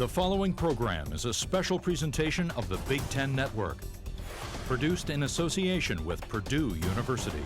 The following program is a special presentation of the Big Ten Network, produced in association with Purdue University.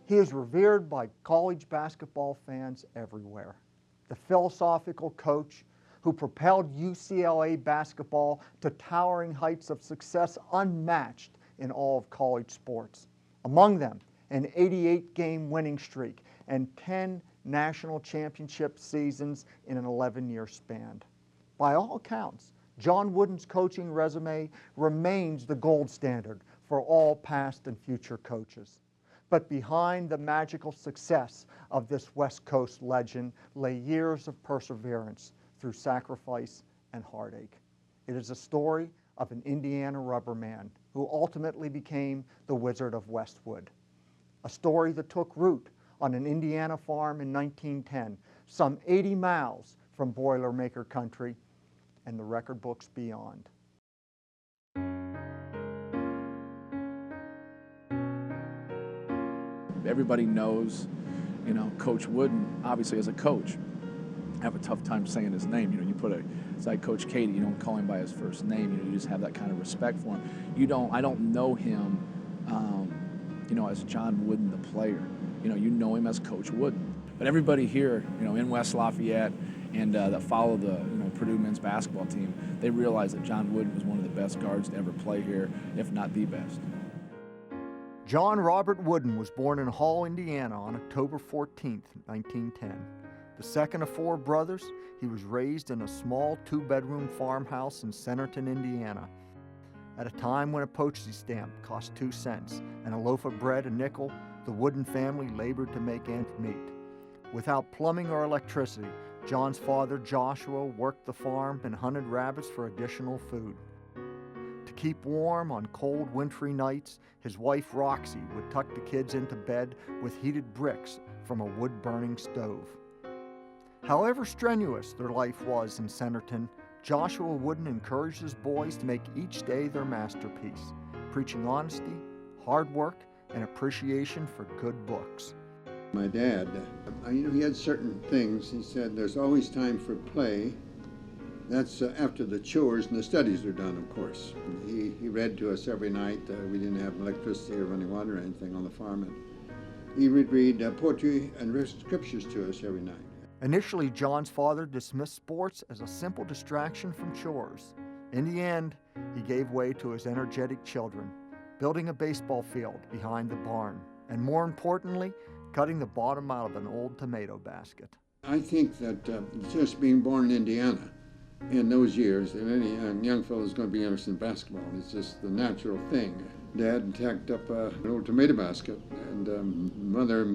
He is revered by college basketball fans everywhere. The philosophical coach who propelled UCLA basketball to towering heights of success unmatched in all of college sports. Among them, an 88-game winning streak and 10 national championship seasons in an 11-year span. By all accounts, John Wooden's coaching resume remains the gold standard for all past and future coaches. But behind the magical success of this West Coast legend lay years of perseverance through sacrifice and heartache. It is a story of an Indiana rubber man who ultimately became the Wizard of Westwood. A story that took root on an Indiana farm in 1910, some 80 miles from Boilermaker country and the record books beyond. Everybody knows, Coach Wooden, obviously as a coach. I have a tough time saying his name. You put it's like Coach Katie, you don't call him by his first name. You just have that kind of respect for him. I don't know him, as John Wooden, the player. You know him as Coach Wooden. But everybody here, in West Lafayette and that follow the, Purdue men's basketball team, they realize that John Wooden was one of the best guards to ever play here, if not the best. John Robert Wooden was born in Hall, Indiana on October 14, 1910. The second of four brothers, he was raised in a small two-bedroom farmhouse in Centerton, Indiana. At a time when a postage stamp cost 2 cents and a loaf of bread a nickel, the Wooden family labored to make ends meet. Without plumbing or electricity, John's father, Joshua, worked the farm and hunted rabbits for additional food. To keep warm on cold, wintry nights, his wife, Roxy, would tuck the kids into bed with heated bricks from a wood-burning stove. However strenuous their life was in Centerton, Joshua Wooden encouraged his boys to make each day their masterpiece, preaching honesty, hard work, and appreciation for good books. My dad, he had certain things. He said there's always time for play. That's after the chores and the studies are done, of course. He read to us every night. We didn't have electricity or running water or anything on the farm. And he would read poetry and read scriptures to us every night. Initially, John's father dismissed sports as a simple distraction from chores. In the end, he gave way to his energetic children, building a baseball field behind the barn, and more importantly, cutting the bottom out of an old tomato basket. I think that just being born in Indiana, in those years, and any young fellow is going to be interested in basketball. It's just the natural thing. Dad tacked up an old tomato basket, and Mother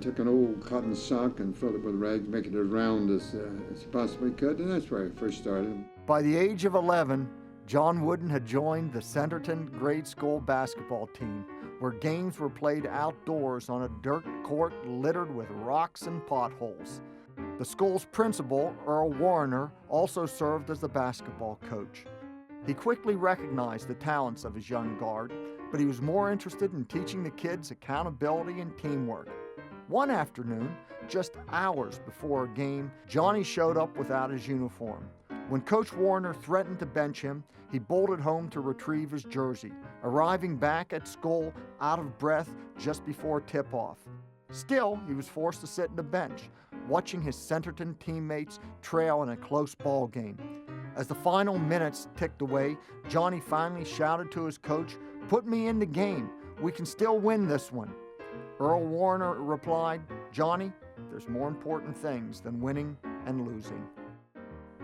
took an old cotton sock and filled it with rags, making it as round as she possibly could, and that's where I first started. By the age of 11, John Wooden had joined the Centerton grade school basketball team, where games were played outdoors on a dirt court littered with rocks and potholes. The school's principal, Earl Warner, also served as the basketball coach. He quickly recognized the talents of his young guard, but he was more interested in teaching the kids accountability and teamwork. One afternoon, just hours before a game, Johnny showed up without his uniform. When Coach Warner threatened to bench him, he bolted home to retrieve his jersey, arriving back at school out of breath just before tip-off. Still, he was forced to sit on the bench, watching his Centerton teammates trail in a close ball game. As the final minutes ticked away, Johnny finally shouted to his coach, "Put me in the game. We can still win this one." Earl Warner replied, "Johnny, there's more important things than winning and losing."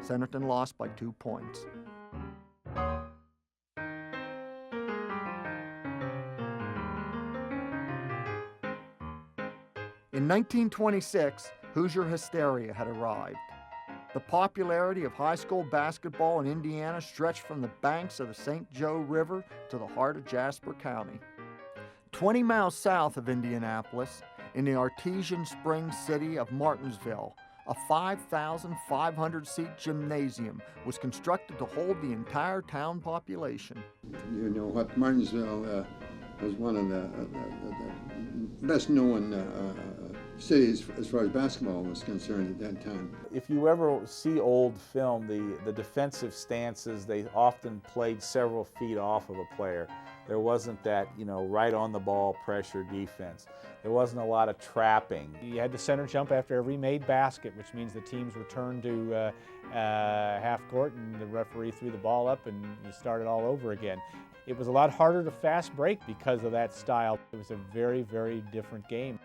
Centerton lost by 2 points. In 1926, Hoosier hysteria had arrived. The popularity of high school basketball in Indiana stretched from the banks of the St. Joe River to the heart of Jasper County. 20 miles south of Indianapolis, in the artesian spring city of Martinsville, a 5,500-seat gymnasium was constructed to hold the entire town population. You know what, Martinsville was one of the best-known cities as far as basketball was concerned at that time. If you ever see old film, the defensive stances, they often played several feet off of a player. There wasn't that, right on the ball pressure defense. There wasn't a lot of trapping. You had to center jump after every made basket, which means the teams returned to half court and the referee threw the ball up and you started all over again. It was a lot harder to fast break because of that style. It was a very, very different game.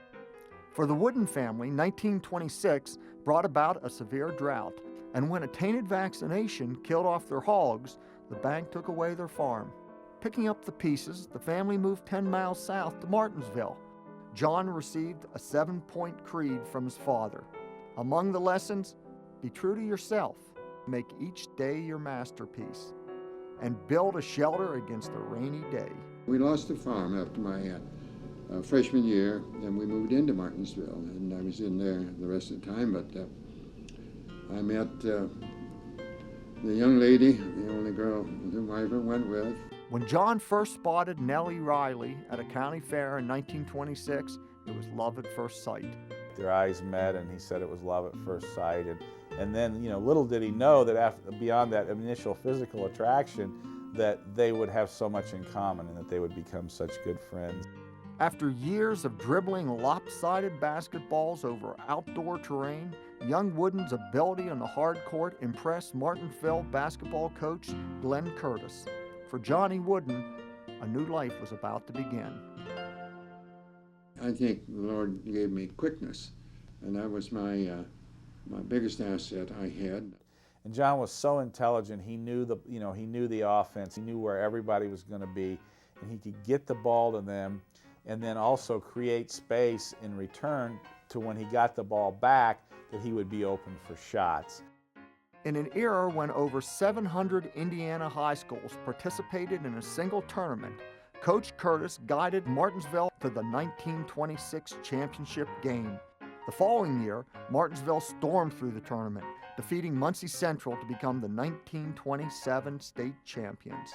For the Wooden family, 1926 brought about a severe drought, and when a tainted vaccination killed off their hogs, the bank took away their farm. Picking up the pieces, the family moved 10 miles south to Martinsville. John received a 7-point creed from his father. Among the lessons, be true to yourself, make each day your masterpiece, and build a shelter against a rainy day. We lost the farm after my freshman year, and we moved into Martinsville, and I was in there the rest of the time, but I met the young lady, the only girl whom I ever went with. When John first spotted Nellie Riley at a county fair in 1926, it was love at first sight. Their eyes met, and he said it was love at first sight. And then, little did he know that beyond that initial physical attraction, that they would have so much in common and that they would become such good friends. After years of dribbling lopsided basketballs over outdoor terrain, young Wooden's ability on the hard court impressed Martinsville basketball coach Glenn Curtis. For Johnny Wooden, a new life was about to begin. I think the Lord gave me quickness, and that was my biggest asset I had. And John was so intelligent. He knew the offense. He knew where everybody was going to be, and he could get the ball to them, and then also create space in return to when he got the ball back that he would be open for shots. In an era when over 700 Indiana high schools participated in a single tournament, Coach Curtis guided Martinsville to the 1926 championship game. The following year, Martinsville stormed through the tournament, defeating Muncie Central to become the 1927 state champions.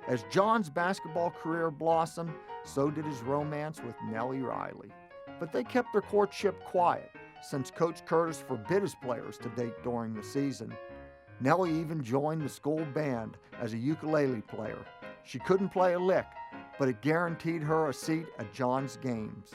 As John's basketball career blossomed, so did his romance with Nellie Riley. But they kept their courtship quiet, since Coach Curtis forbid his players to date during the season. Nellie even joined the school band as a ukulele player. She couldn't play a lick, but it guaranteed her a seat at John's games.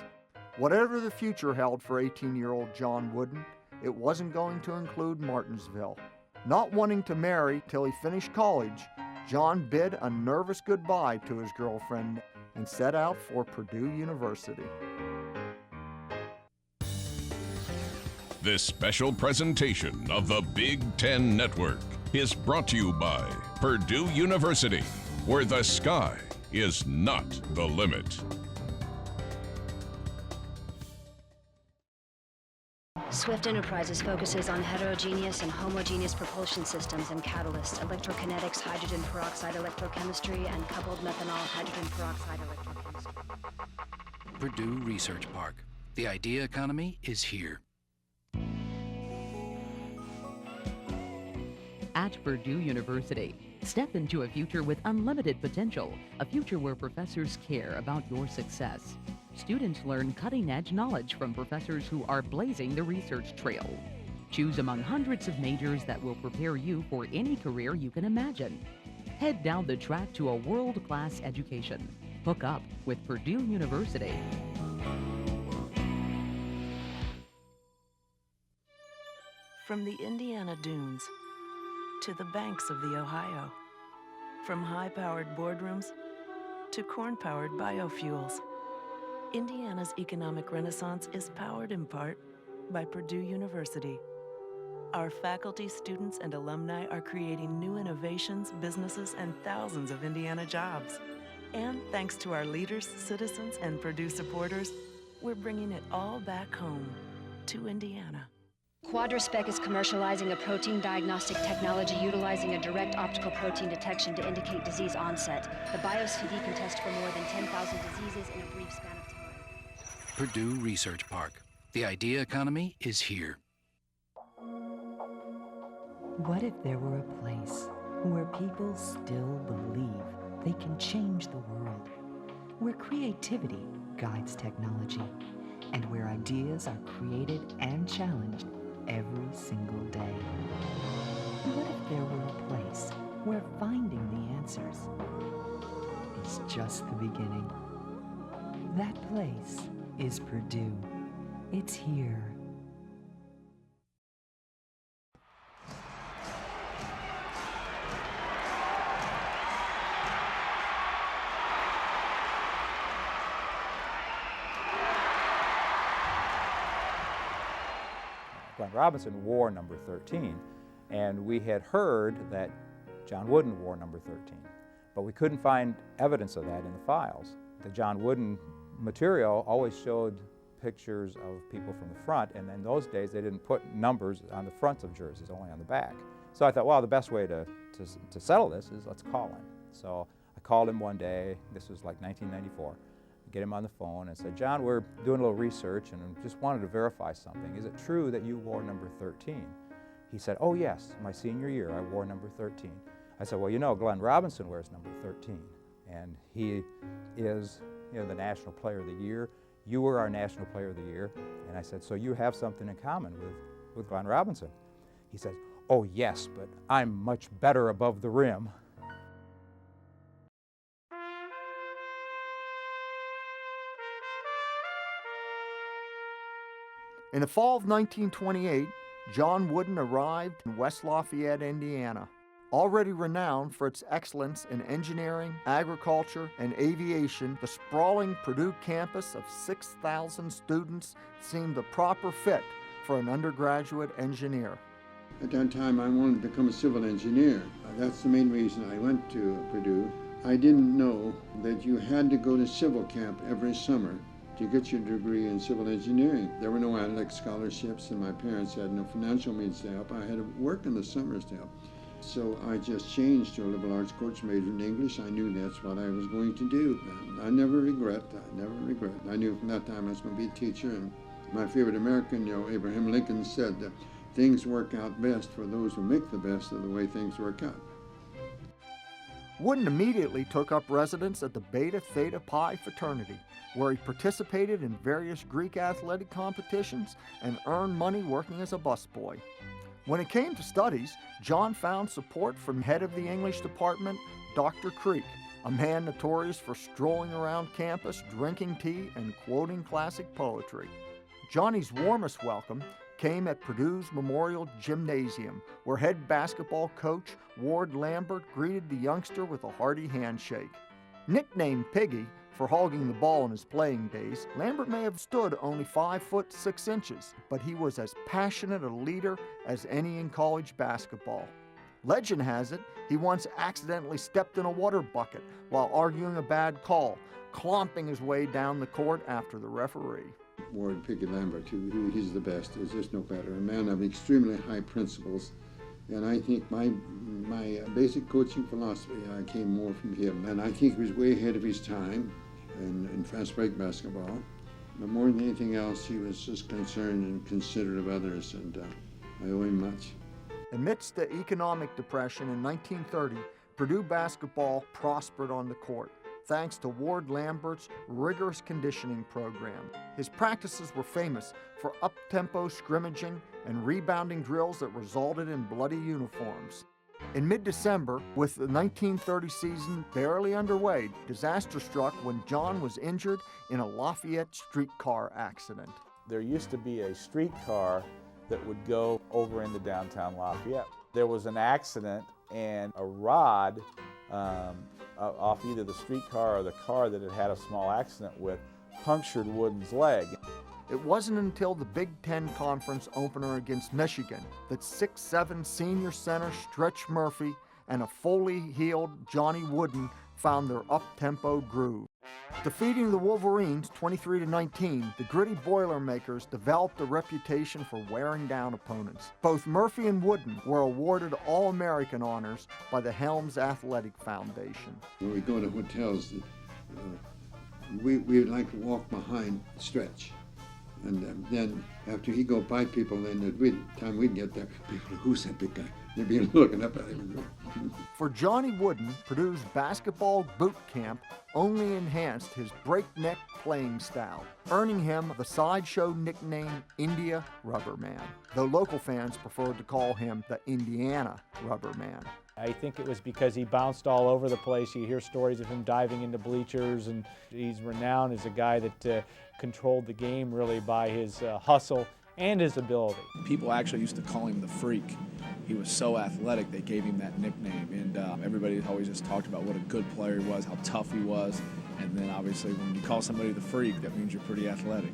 Whatever the future held for 18-year-old John Wooden, it wasn't going to include Martinsville. Not wanting to marry till he finished college, John bid a nervous goodbye to his girlfriend and set out for Purdue University. This special presentation of the Big Ten Network is brought to you by Purdue University, where the sky is not the limit. Swift Enterprises focuses on heterogeneous and homogeneous propulsion systems and catalysts, electrokinetics, hydrogen peroxide electrochemistry, and coupled methanol hydrogen peroxide electrochemistry. Purdue Research Park. The idea economy is here. At Purdue University, step into a future with unlimited potential, a future where professors care about your success. Students learn cutting-edge knowledge from professors who are blazing the research trail. Choose among hundreds of majors that will prepare you for any career you can imagine. Head down the track to a world-class education. Hook up with Purdue University. From the Indiana dunes to the banks of the Ohio, from high-powered boardrooms to corn-powered biofuels, Indiana's economic renaissance is powered in part by Purdue University. Our faculty, students, and alumni are creating new innovations, businesses, and thousands of Indiana jobs. And thanks to our leaders, citizens, and Purdue supporters, we're bringing it all back home to Indiana. Quadraspec is commercializing a protein diagnostic technology utilizing a direct optical protein detection to indicate disease onset. The BioCD can test for more than 10,000 diseases in a brief span of time. Purdue Research Park. The idea economy is here. What if there were a place where people still believe they can change the world, where creativity guides technology, and where ideas are created and challenged every single day? What if there were a place where finding the answers is just the beginning? That place is Purdue. It's here. Glenn Robinson wore number 13, and we had heard that John Wooden wore number 13, but we couldn't find evidence of that in the files. The John Wooden material always showed pictures of people from the front, and in those days they didn't put numbers on the fronts of jerseys, only on the back. So I thought, well, the best way to settle this is let's call him. So I called him one day, this was like 1994, get him on the phone and said, John, we're doing a little research and just wanted to verify something. Is it true that you wore number 13? He said, oh yes, my senior year I wore number 13. I said, well, you know, Glenn Robinson wears number 13, and he is, you know, the National Player of the Year. You were our National Player of the Year. And I said, so you have something in common with Glenn Robinson. He says, oh yes, but I'm much better above the rim. In the fall of 1928, John Wooden arrived in West Lafayette, Indiana. Already renowned for its excellence in engineering, agriculture, and aviation, the sprawling Purdue campus of 6,000 students seemed the proper fit for an undergraduate engineer. At that time, I wanted to become a civil engineer. That's the main reason I went to Purdue. I didn't know that you had to go to civil camp every summer to get your degree in civil engineering. There were no athletic scholarships, and my parents had no financial means to help. I had to work in the summers to help. So I just changed to a liberal arts coach, majored in English. I knew that's what I was going to do. And I never regret. I knew from that time I was going to be a teacher. And my favorite American, Abraham Lincoln, said that things work out best for those who make the best of the way things work out. Wooden immediately took up residence at the Beta Theta Pi fraternity, where he participated in various Greek athletic competitions and earned money working as a busboy. When it came to studies, John found support from head of the English department, Dr. Creek, a man notorious for strolling around campus, drinking tea, and quoting classic poetry. Johnny's warmest welcome came at Purdue's Memorial Gymnasium, where head basketball coach Ward Lambert greeted the youngster with a hearty handshake. Nicknamed Piggy for hogging the ball in his playing days, Lambert may have stood only 5 foot 6 inches, but he was as passionate a leader as any in college basketball. Legend has it, he once accidentally stepped in a water bucket while arguing a bad call, clomping his way down the court after the referee. Ward Piggy Lambert, he's the best. There's just no better. A man of extremely high principles, and I think my basic coaching philosophy came more from him. And I think he was way ahead of his time in fast break basketball. But more than anything else, he was just concerned and considerate of others, and I owe him much. Amidst the economic depression in 1930, Purdue basketball prospered on the court, thanks to Ward Lambert's rigorous conditioning program. His practices were famous for up-tempo scrimmaging and rebounding drills that resulted in bloody uniforms. In mid-December, with the 1930 season barely underway, disaster struck when John was injured in a Lafayette streetcar accident. There used to be a streetcar that would go over into downtown Lafayette. There was an accident, and a rod off either the streetcar or the car that it had a small accident with punctured Wooden's leg. It wasn't until the Big Ten Conference opener against Michigan that 6'7" senior center Stretch Murphy and a fully healed Johnny Wooden found their up-tempo groove. Defeating the Wolverines 23-19, the gritty Boilermakers developed a reputation for wearing down opponents. Both Murphy and Wooden were awarded All-American honors by the Helms Athletic Foundation. When we go to hotels, we would like to walk behind Stretch. And then after he go by people, then the time we'd get there, people, who's that big guy? They'd be looking up at him. For Johnny Wooden, Purdue's basketball boot camp only enhanced his breakneck playing style, earning him the sideshow nickname India Rubber Man, though local fans preferred to call him the Indiana Rubber Man. I think it was because he bounced all over the place. You hear stories of him diving into bleachers, and he's renowned as a guy that controlled the game really by his hustle and his ability. People actually used to call him the Freak. He was so athletic, they gave him that nickname. And everybody always just talked about what a good player he was, how tough he was. And then obviously when you call somebody the Freak, that means you're pretty athletic.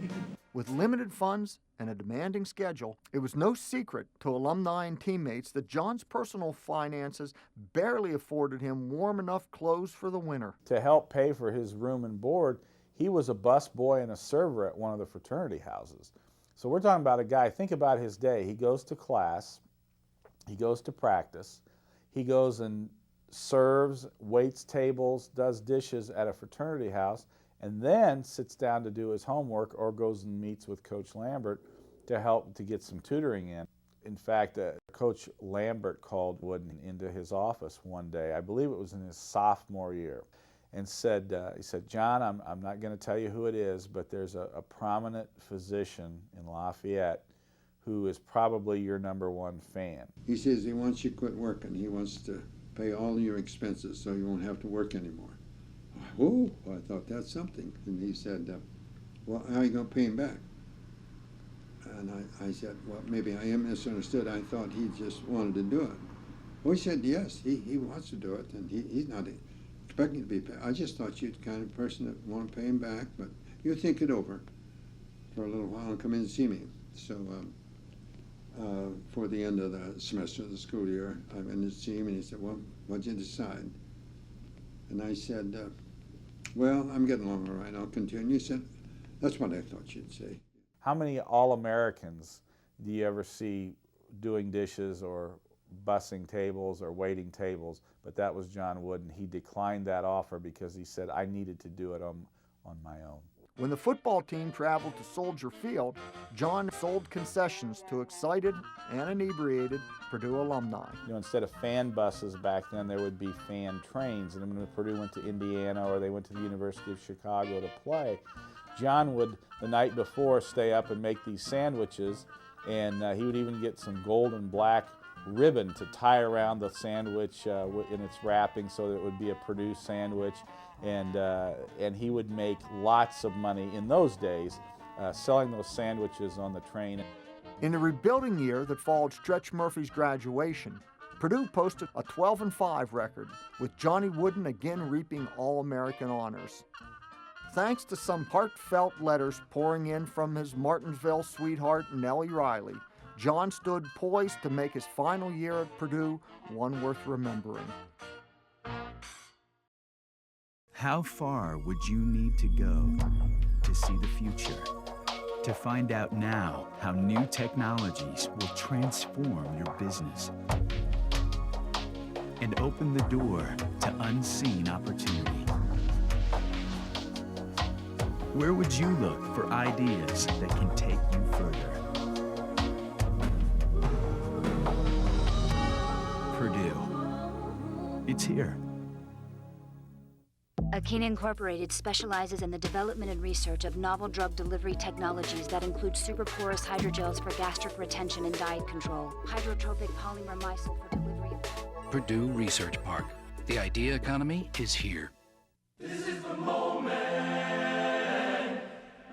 With limited funds and a demanding schedule, it was no secret to alumni and teammates that John's personal finances barely afforded him warm enough clothes for the winter. To help pay for his room and board, he was a busboy and a server at one of the fraternity houses. So we're talking about a guy, think about his day. He goes to class, he goes to practice, he goes and serves, waits tables, does dishes at a fraternity house, and then sits down to do his homework or goes and meets with Coach Lambert to help to get some tutoring in. In fact, Coach Lambert called Wooden into his office one day, I believe it was in his sophomore year, and said, he said, John, I'm not going to tell you who it is, but there's a prominent physician in Lafayette who is probably your #1 fan. He says he wants you to quit working. He wants to pay all your expenses so you won't have to work anymore. Oh, I thought that's something. And he said, well, how are you going to pay him back? And I said, well, maybe I am misunderstood. I thought he just wanted to do it. Well, he said, yes, he wants to do it, and he's not expecting to be paid. I just thought you're the kind of person that want to pay him back, but you think it over for a little while and come in and see me. So for the end of the semester of the school year, I went in to see him, and he said, well, what'd you decide? And I said, well, I'm getting along all right, I'll continue. He said, that's what I thought you'd say. How many All-Americans do you ever see doing dishes or bussing tables or waiting tables? But that was John Wooden. He declined that offer because he said, I needed to do it on my own. When the football team traveled to Soldier Field, John sold concessions to excited and inebriated Purdue alumni. You know, instead of fan buses back then, there would be fan trains. And when Purdue went to Indiana or they went to the University of Chicago to play, John would, the night before, stay up and make these sandwiches, and he would even get some gold and black ribbon to tie around the sandwich in its wrapping so that it would be a Purdue sandwich. And he would make lots of money in those days selling those sandwiches on the train. In the rebuilding year that followed Stretch Murphy's graduation, Purdue posted a 12-5 record, with Johnny Wooden again reaping All-American honors. Thanks to some heartfelt letters pouring in from his Martinsville sweetheart Nellie Riley, John stood poised to make his final year at Purdue one worth remembering. How far would you need to go to see the future? To find out now how new technologies will transform your business and open the door to unseen opportunity. Where would you look for ideas that can take you further? Purdue. It's here. Akina Incorporated specializes in the development and research of novel drug delivery technologies that include superporous hydrogels for gastric retention and diet control, hydrotropic polymer micelle for delivery of... Purdue Research Park. The idea economy is here. This is the moment,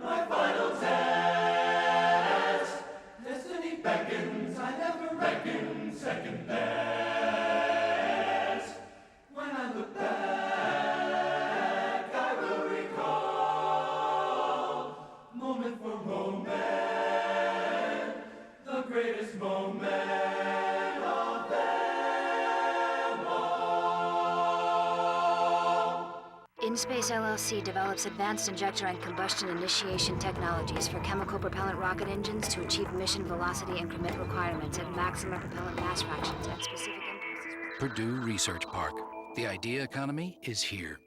my final test. Destiny beckons, I never reckon second best. When I look back, I will recall moment for moment, the greatest moment of them all. Space LLC develops advanced injector and combustion initiation technologies for chemical propellant rocket engines to achieve mission velocity increment requirements at maximum propellant mass fractions and specific impulses. Purdue Research Park. The idea economy is here.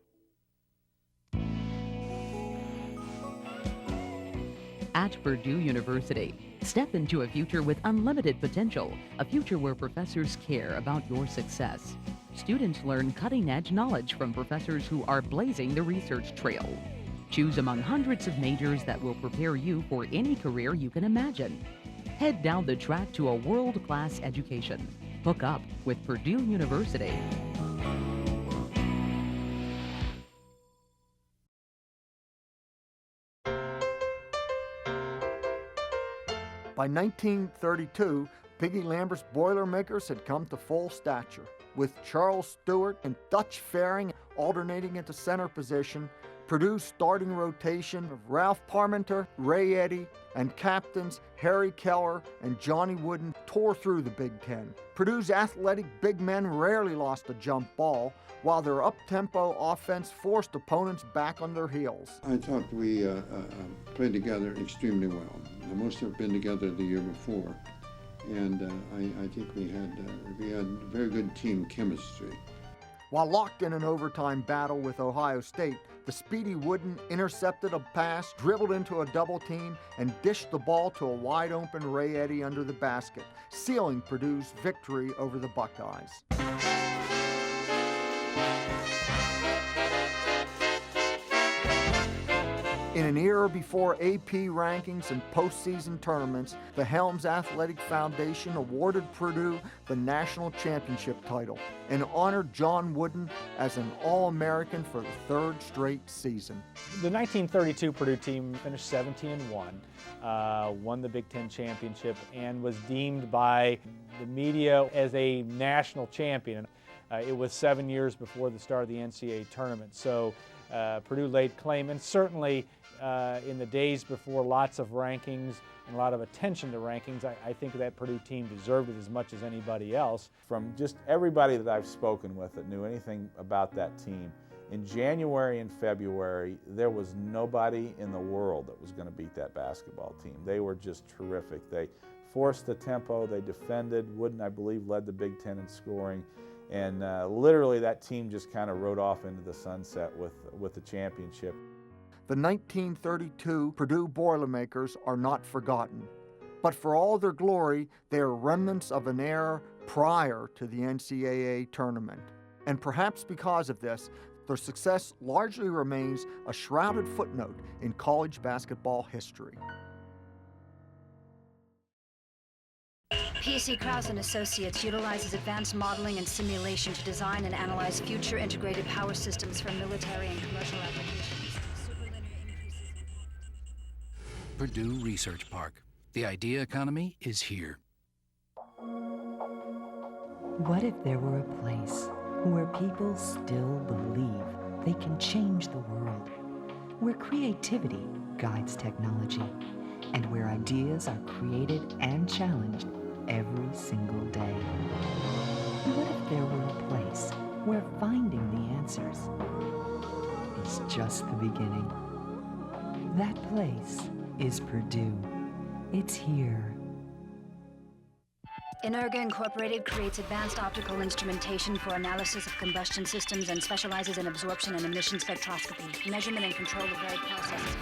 At Purdue University, step into a future with unlimited potential, a future where professors care about your success. Students learn cutting-edge knowledge from professors who are blazing the research trail. Choose among hundreds of majors that will prepare you for any career you can imagine. Head down the track to a world-class education. Hook up with Purdue University. By 1932, Piggy Lambert's Boilermakers had come to full stature. With Charles Stewart and Dutch Faring alternating into center position, Purdue's starting rotation of Ralph Parmenter, Ray Eddy, and captains Harry Keller and Johnny Wooden tore through the Big Ten. Purdue's athletic big men rarely lost a jump ball, while their up-tempo offense forced opponents back on their heels. I thought we played together extremely well. Most have been together the year before, and I think we had very good team chemistry. While locked in an overtime battle with Ohio State, the speedy Wooden intercepted a pass, dribbled into a double team, and dished the ball to a wide-open Ray Eddy under the basket, sealing Purdue's victory over the Buckeyes. In an era before AP rankings and postseason tournaments, the Helms Athletic Foundation awarded Purdue the national championship title and honored John Wooden as an All-American for the third straight season. The 1932 Purdue team finished 17-1, won the Big Ten championship, and was deemed by the media as a national champion. It was 7 years before the start of the NCAA tournament, so Purdue laid claim, and certainly in the days before lots of rankings and a lot of attention to rankings, I think that Purdue team deserved it as much as anybody else. From just everybody that I've spoken with that knew anything about that team, in January and February, there was nobody in the world that was going to beat that basketball team. They were just terrific. They forced the tempo, they defended. Wooden, I believe, led the Big Ten in scoring. And literally that team just kind of rode off into the sunset with the championship. The 1932 Purdue Boilermakers are not forgotten, but for all their glory, they are remnants of an era prior to the NCAA tournament. And perhaps because of this, their success largely remains a shrouded footnote in college basketball history. PC Krause & Associates utilizes advanced modeling and simulation to design and analyze future integrated power systems for military and commercial applications. Purdue Research Park. The idea economy is here. What if there were a place where people still believe they can change the world, where creativity guides technology, and where ideas are created and challenged every single day? What if there were a place where finding the answers is just the beginning? That place is Purdue. It's here. Energa Incorporated creates advanced optical instrumentation for analysis of combustion systems and specializes in absorption and emission spectroscopy. Measurement and control of varied processes.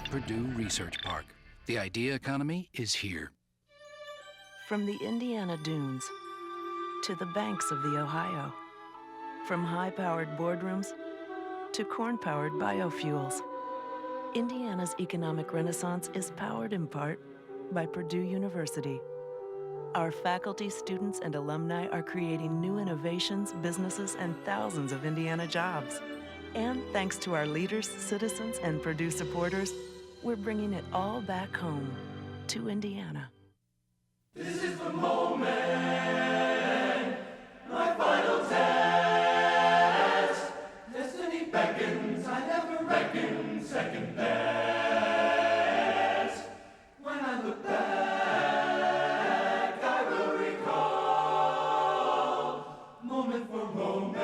Purdue Research Park. The idea economy is here. From the Indiana dunes to the banks of the Ohio, from high-powered boardrooms to corn-powered biofuels, Indiana's economic renaissance is powered in part by Purdue University. Our faculty, students, and alumni are creating new innovations, businesses, and thousands of Indiana jobs. And thanks to our leaders, citizens, and Purdue supporters, we're bringing it all back home to Indiana. This is the moment, my final test. Destiny beckons, I never reckon second best. When I look back, I will recall moment for moment.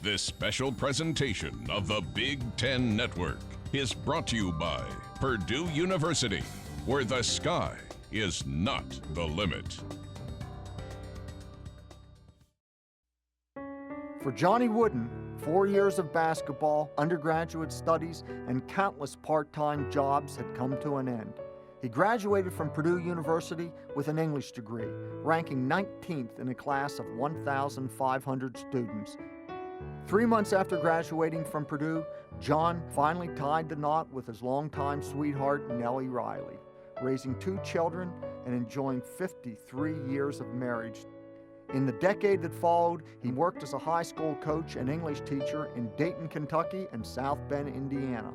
This special presentation of the Big Ten Network is brought to you by Purdue University, where the sky is not the limit. For Johnny Wooden, 4 years of basketball, undergraduate studies, and countless part-time jobs had come to an end. He graduated from Purdue University with an English degree, ranking 19th in a class of 1,500 students. 3 months after graduating from Purdue, John finally tied the knot with his longtime sweetheart, Nellie Riley, raising 2 children and enjoying 53 years of marriage. In the decade that followed, he worked as a high school coach and English teacher in Dayton, Kentucky and South Bend, Indiana.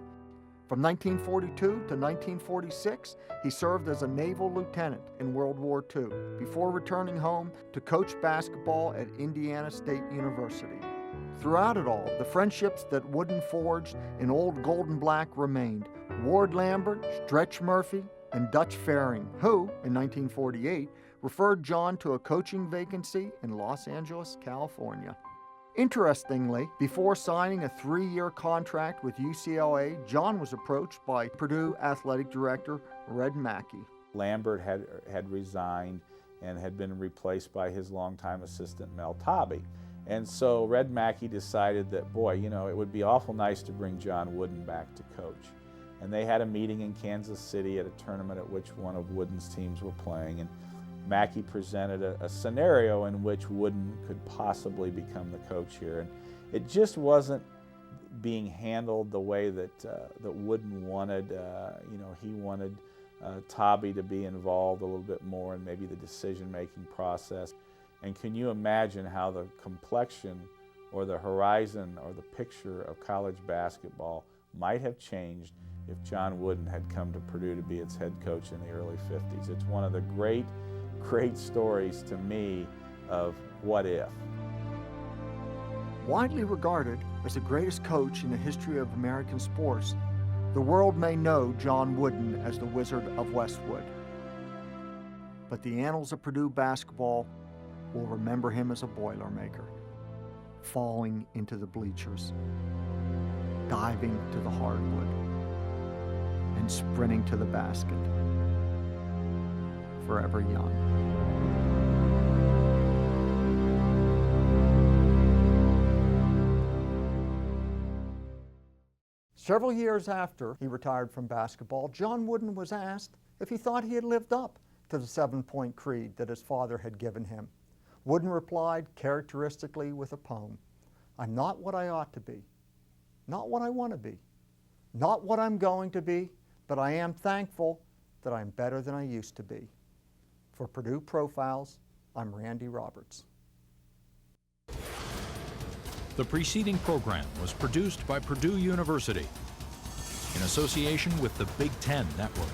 From 1942 to 1946, he served as a naval lieutenant in World War II before returning home to coach basketball at Indiana State University. Throughout it all, the friendships that Wooden forged in Old Gold and Black remained. Ward Lambert, Stretch Murphy, and Dutch Faring, who, in 1948, referred John to a coaching vacancy in Los Angeles, California. Interestingly, before signing a 3-year contract with UCLA, John was approached by Purdue Athletic Director Red Mackey. Lambert had resigned and had been replaced by his longtime assistant Mel Tobby. And so Red Mackey decided that, boy, you know, it would be awful nice to bring John Wooden back to coach. And they had a meeting in Kansas City at a tournament at which one of Wooden's teams were playing. And Mackey presented a scenario in which Wooden could possibly become the coach here. And it just wasn't being handled the way that Wooden wanted. You know, he wanted Tobby to be involved a little bit more in maybe the decision-making process. And can you imagine how the complexion or the horizon or the picture of college basketball might have changed if John Wooden had come to Purdue to be its head coach in the early 50s. It's one of the great stories to me of what if. Widely regarded as the greatest coach in the history of American sports, the world may know John Wooden as the Wizard of Westwood. But the annals of Purdue basketball will remember him as a Boilermaker, falling into the bleachers, diving to the hardwood, and sprinting to the basket, forever young. Several years after he retired from basketball, John Wooden was asked if he thought he had lived up to the 7-point creed that his father had given him. Wooden replied characteristically with a poem, "I'm not what I ought to be, not what I want to be, not what I'm going to be, but I am thankful that I'm better than I used to be." For Purdue Profiles, I'm Randy Roberts. The preceding program was produced by Purdue University in association with the Big Ten Network.